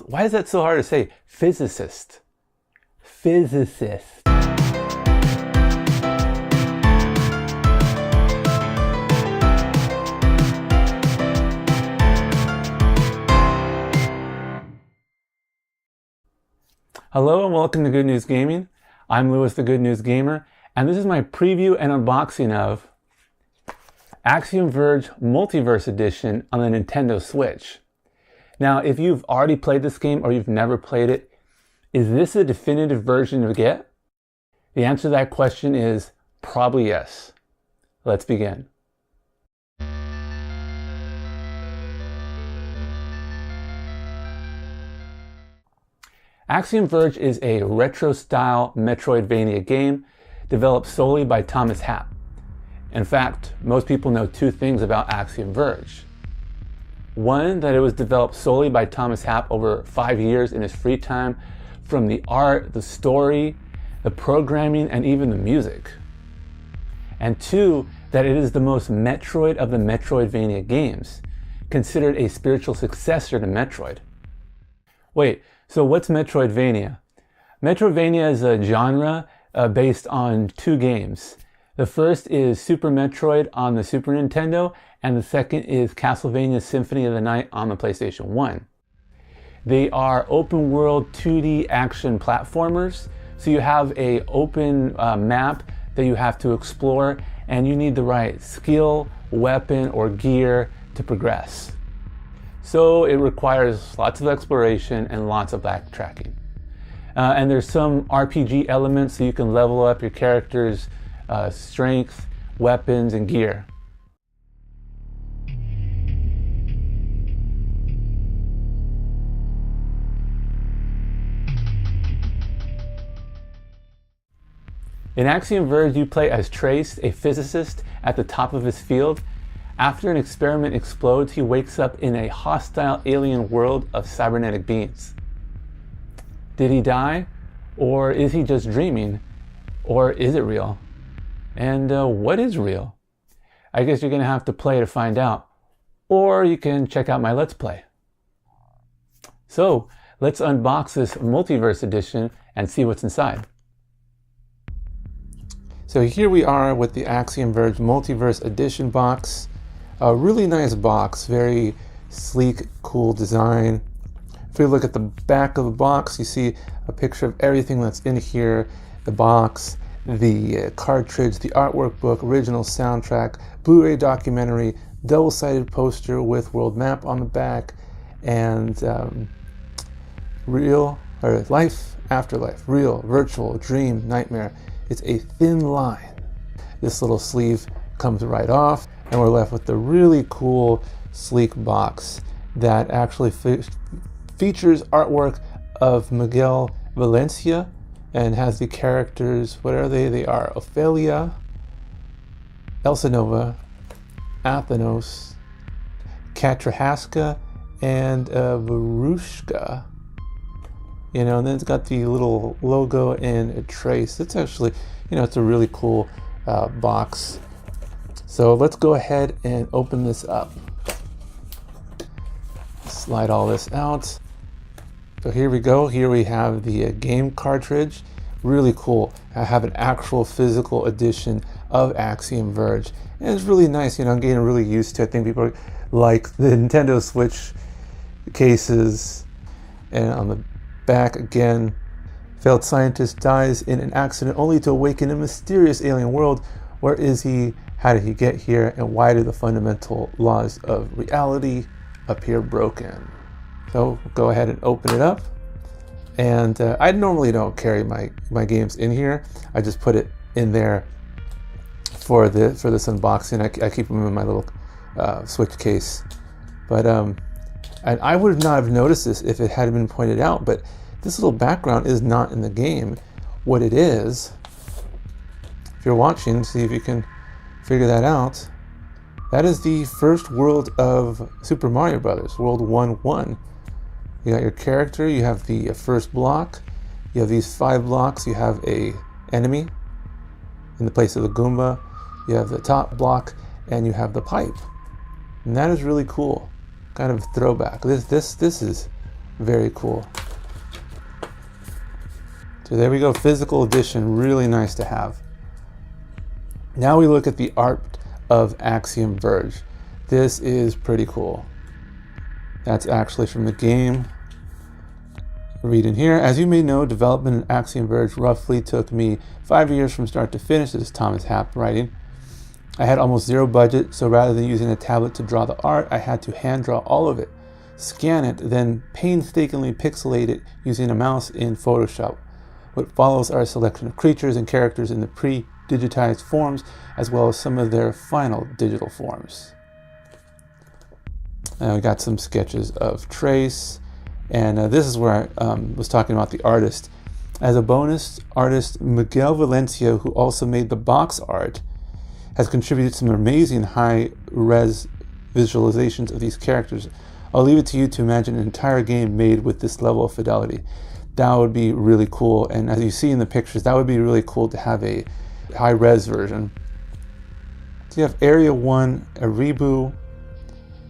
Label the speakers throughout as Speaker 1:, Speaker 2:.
Speaker 1: Why is that so hard to say? Physicist. Physicist. Hello and welcome to Good News Gaming. I'm Lewis, the Good News Gamer, and this is my preview and unboxing of Axiom Verge Multiverse Edition on the Nintendo Switch. Now, if you've already played this game or you've never played it, is this a definitive version to get? The answer to that question is probably yes. Let's begin. Axiom Verge is a retro-style Metroidvania game developed solely by Thomas Happ. In fact, most people know two things about Axiom Verge. One, that it was developed solely by Thomas Happ over 5 years in his free time, from the art, the story, the programming, and even the music. And two, that it is the most Metroid of the Metroidvania games, considered a spiritual successor to Metroid. Wait, so what's Metroidvania? Metroidvania is a genre based on two games. The first is Super Metroid on the Super Nintendo, and the second is Castlevania Symphony of the Night on the PlayStation 1. They are open world 2D action platformers, so you have an open map that you have to explore, and you need the right skill, weapon, or gear to progress. So it requires lots of exploration and lots of backtracking. And there's some RPG elements so you can level up your character's strength, weapons, and gear. In Axiom Verge, you play as Trace, a physicist at the top of his field. After an experiment explodes, he wakes up in a hostile alien world of cybernetic beings. Did he die? Or is he just dreaming? Or is it real? And what is real? I guess you're going to have to play to find out. Or you can check out my Let's Play. So, let's unbox this Multiverse Edition and see what's inside. So here we are with the Axiom Verge Multiverse Edition box. A really nice box, very sleek, cool design. If we look at the back of the box, you see a picture of everything that's in here. The box, the cartridge, the artwork book, original soundtrack, Blu-ray documentary, double-sided poster with world map on the back, and real, or life, afterlife, real, virtual, dream, nightmare. It's a thin line. This little sleeve comes right off, and we're left with the really cool, sleek box that actually features artwork of Miguel Valencia and has the characters, what are they? They are Ophelia, Elsinova, Athenos, Katrahaska, and Varushka. You know, and then it's got the little logo and a trace. It's actually, you know, it's a really cool box. So let's go ahead and open this up. Slide all this out. So here we go. Here we have the game cartridge. Really cool. I have an actual physical edition of Axiom Verge. And it's really nice. You know, I'm getting really used to it. I think people like the Nintendo Switch cases. And on the back again, failed scientist dies in an accident only to awaken in a mysterious alien world. Where is he? How did he get here? And why do the fundamental laws of reality appear broken? So go ahead and open it up. And I normally don't carry my games in here. I just put it in there for this unboxing. I keep them in my little Switch case. But and I would not have noticed this if it hadn't been pointed out, but this little background is not in the game. What it is, if you're watching, see if you can figure that out. That is the first world of Super Mario Brothers, World 1-1. You got your character, you have the first block, you have these 5 blocks, you have a enemy in the place of the Goomba, you have the top block, and you have the pipe. And that is really cool. Kind of throwback. This is Very cool. So there we go, physical edition, really nice to have. Now we look at the art of Axiom Verge. This is pretty cool. That's actually from the game. Read in here. As you may know, development in Axiom Verge roughly took me 5 years from start to finish. This is Thomas Happ writing. I had almost zero budget, so rather than using a tablet to draw the art, I had to hand draw all of it, scan it, then painstakingly pixelate it using a mouse in Photoshop. What follows are a selection of creatures and characters in the pre-digitized forms, as well as some of their final digital forms. We got some sketches of Trace, and this is where I was talking about the artist. As a bonus, artist Miguel Valencia, who also made the box art, has contributed some amazing high-res visualizations of these characters. I'll leave it to you to imagine an entire game made with this level of fidelity. That would be really cool, and as you see in the pictures, that would be really cool to have a high-res version. So you have Area 1, Aribu,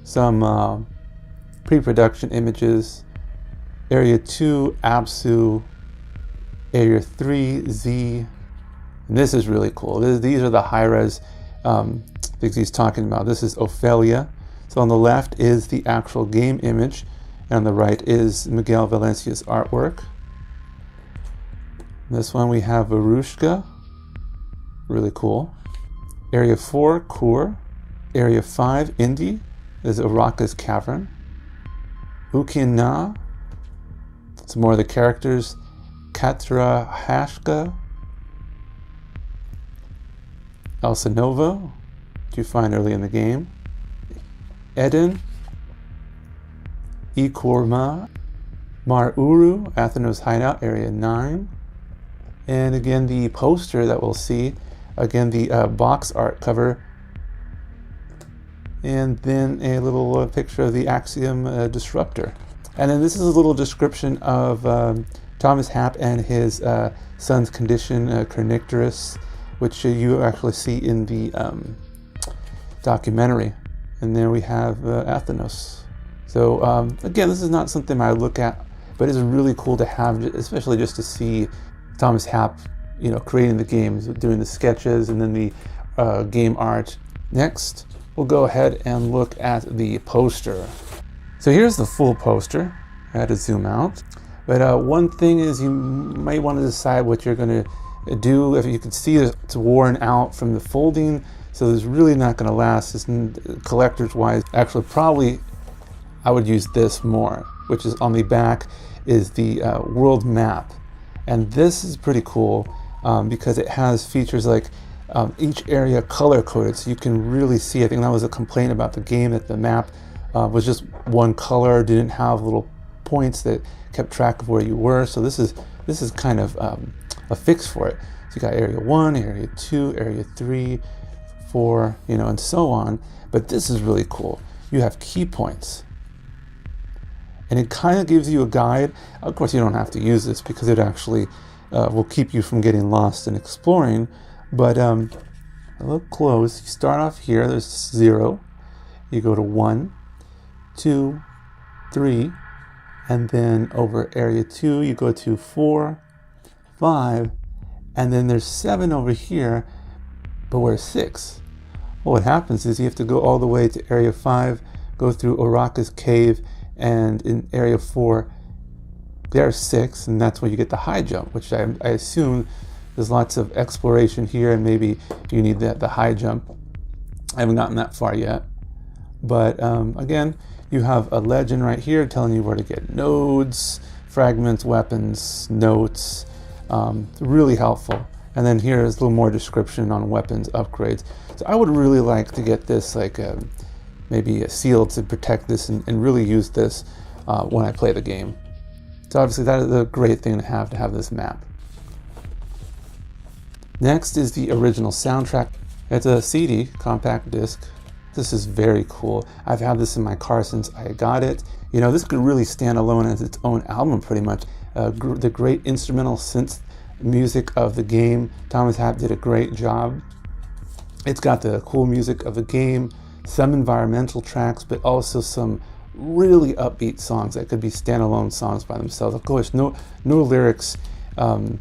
Speaker 1: some pre-production images, Area 2, Apsu, Area 3, Z, and this is really cool. These are the high-res things he's talking about. This is Ophelia. So on the left is the actual game image, and on the right is Miguel Valencia's artwork. This one we have Varushka, really cool. Area 4, Kur. Area 5, Indi, is Araka's Cavern. Ukina, some more of the characters. Katra Hashka. Elsinova, which you find early in the game. Eden, Ikorma, Mar Uru, Athenos Hideout, Area 9. And again, the poster that we'll see, again, the box art cover, and then a little picture of the Axiom Disruptor. And then this is a little description of Thomas Happ and his son's condition, Kernicterus, which you actually see in the documentary. And there we have Athenos. So again, this is not something I look at, but it's really cool to have, especially just to see Thomas Happ, creating the games, doing the sketches, and then the game art. Next, we'll go ahead and look at the poster. So here's the full poster. I had to zoom out. But one thing is, you might want to decide what you're going to do. If you can see, it's worn out from the folding, so it's really not going to last. It's collector's wise. Actually, probably I would use this more, which is on the back is the world map. And this is pretty cool because it has features like each area color coded, so you can really see. I think that was a complaint about the game, that the map was just one color, didn't have little points that kept track of where you were. So this is kind of a fix for it. So you got Area 1, Area 2, Area 3, 4, and so on. But this is really cool. You have key points. And it kind of gives you a guide. Of course, you don't have to use this because it actually will keep you from getting lost in exploring. But look close. You start off here. There's 0. You go to 1, 2, 3. And then over Area 2, you go to 4, 5. And then there's 7 over here. But where's 6? Well, what happens is you have to go all the way to Area 5, go through Oraka's Cave, and in Area 4, there's 6, and that's where you get the high jump, which I assume there's lots of exploration here, and maybe you need the high jump. I haven't gotten that far yet. But again, you have a legend right here telling you where to get nodes, fragments, weapons, notes. Really helpful. And then here is a little more description on weapons upgrades. So I would really like to get this maybe a seal to protect this and really use this when I play the game. So obviously that is a great thing to have this map. Next is the original soundtrack. It's a CD, compact disc. This is very cool. I've had this in my car since I got it. This could really stand alone as its own album pretty much. The great instrumental synth music of the game. Thomas Happ did a great job. It's got the cool music of the game, some environmental tracks, but also some really upbeat songs that could be standalone songs by themselves. Of course, no lyrics on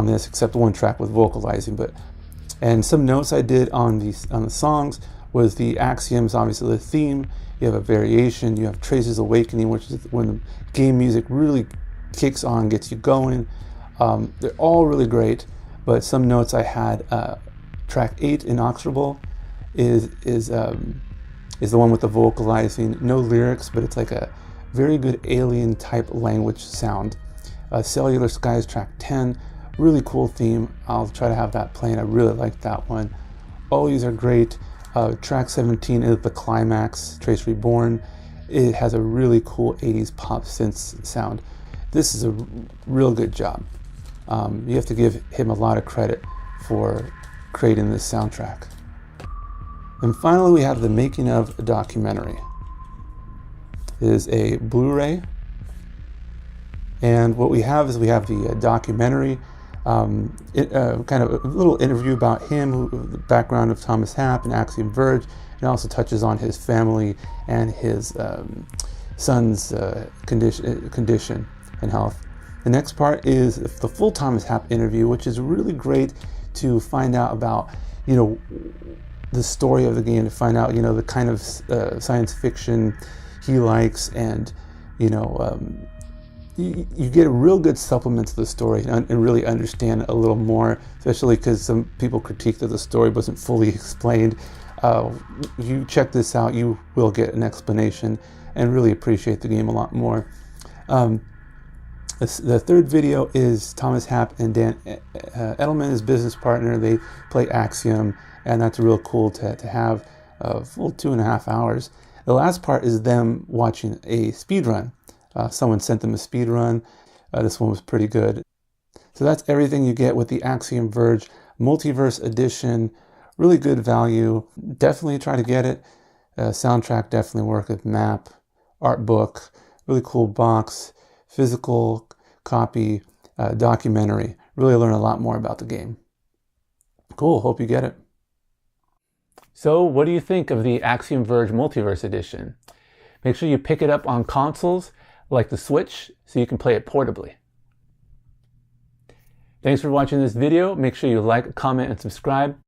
Speaker 1: this except one track with vocalizing. And some notes I did on the songs was the Axioms, obviously the theme. You have a variation. You have Trace's Awakening, which is when the game music really kicks on, gets you going. They're all really great, but some notes I had. Track 8, Inexorable, is the one with the vocalizing. No lyrics, but it's like a very good alien type language sound. Cellular Skies, track 10, really cool theme. I'll try to have that playing. I really like that one. All these are great. Track 17 is the climax, Trace Reborn. It has a really cool 80s pop synth sound. This is a real good job. You have to give him a lot of credit for creating this soundtrack. And finally, we have the making of a documentary. It is a Blu-ray, and what we have is the documentary, kind of a little interview about him, the background of Thomas Happ and Axiom Verge, and also touches on his family and his son's condition and health. The next part is the full Thomas Happ interview, which is really great to find out about, the story of the game, to find out, the kind of science fiction he likes, and, you get a real good supplement to the story and really understand a little more, especially because some people critique that the story wasn't fully explained. You check this out, you will get an explanation and really appreciate the game a lot more. The third video is Thomas Happ and Dan Edelman, his business partner. They play Axiom, and that's real cool to have a full 2.5 hours. The last part is them watching a speed run. Someone sent them a speed run. This one was pretty good. So that's everything you get with the Axiom Verge Multiverse Edition. Really good value. Definitely try to get it. Soundtrack definitely worth it. Map, art book, really cool box, physical copy, documentary. Really learn a lot more about the game. Cool, hope you get it. So what do you think of the Axiom Verge Multiverse Edition? Make sure you pick it up on consoles like the Switch so you can play it portably. Thanks for watching this video. Make sure you like, comment, and subscribe.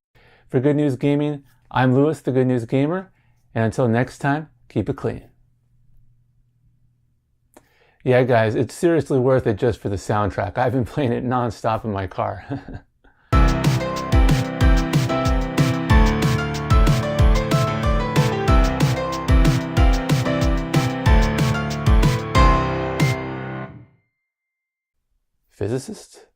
Speaker 1: For Good News Gaming, I'm Lewis, the Good News Gamer, and until next time, keep it clean. Yeah, guys, it's seriously worth it just for the soundtrack. I've been playing it non-stop in my car. Physicist?